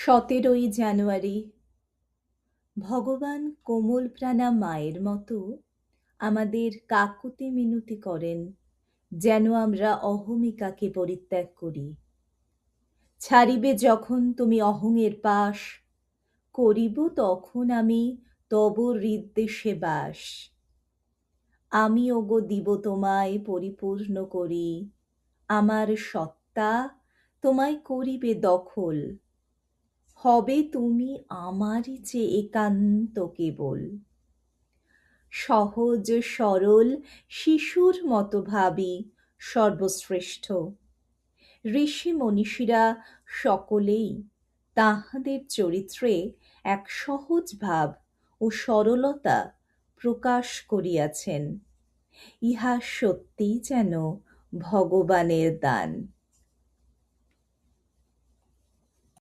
17ই জানুয়ারি। ভগবান কোমল প্রাণা মায়ের মতো আমাদের কাকুতি মিনতি করেন, যেন আমরা অহমিকাকে পরিত্যাগ করি। ছাড়িবে যখন তুমি অহংয়ের পাশ, করিব তখন আমি তব হৃদ্দেশে বাস। আমি ওগো দিব তোমায় পরিপূর্ণ করি, আমার সত্তা তোমায় করিবে দখল। হবে তুমি আমারই যে একান্ত কেবল। সহজ সরল শিশুর মতো ভাবি সর্বশ্রেষ্ঠ। ঋষি মনীষীরা সকলেই তাহাদের চরিত্রে এক সহজ ভাব ও সরলতা প্রকাশ করিয়াছেন। ইহা সত্যিই যেন ভগবানের দান।